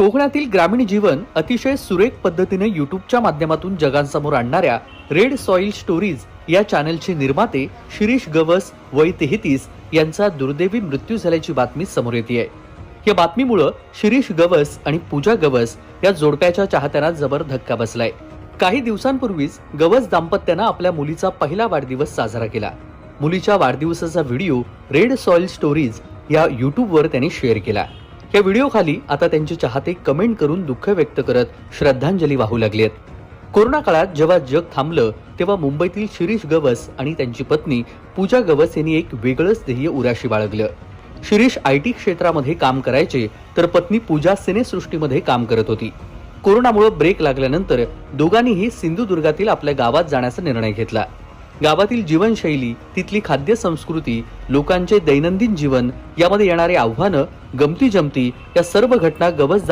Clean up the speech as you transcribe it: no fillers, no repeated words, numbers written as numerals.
कोकणातील ग्रामीण जीवन अतिशय सुरेख पद्धतीने यूट्यूबच्या माध्यमातून जगांसमोर आणणाऱ्या रेड सॉइल स्टोरीज या चॅनलचे निर्माते शिरीष गवस वय 33 यांचा दुर्दैवी मृत्यू झाल्याची बातमी समोर येते. या बातमीमुळे शिरीष गवस आणि पूजा गवस या जोडप्याच्या चाहत्यांना जबर धक्का बसलाय. काही दिवसांपूर्वीच गवस दाम्पत्यानं आपल्या मुलीचा पहिला वाढदिवस साजरा केला. मुलीच्या वाढदिवसाचा व्हिडिओ रेड सॉइल स्टोरीज या यूट्यूबवर त्यांनी शेअर केला. या व्हिडिओ खाली आता त्यांचे चाहते कमेंट करून दुःख व्यक्त करत श्रद्धांजली वाहू लागलेत. कोरोना काळात जेव्हा जग थांबलं तेव्हा मुंबईतील शिरीष गवस आणि त्यांची पत्नी पूजा गवस यांनी एक वेगळंच ध्येय उराशी बाळगलं. शिरीष IT क्षेत्रामध्ये काम करायचे तर पत्नी पूजा सिनेसृष्टीमध्ये काम करत होती. कोरोनामुळे ब्रेक लागल्यानंतर दोघांनीही सिंधुदुर्गातील आपल्या गावात जाण्याचा निर्णय घेतला. गावातील जीवनशैली, तिथली खाद्य संस्कृती, लोकांचे दैनंदिन जीवन, यामध्ये येणारे आव्हानं, गमती जमती या सर्व घटना गवस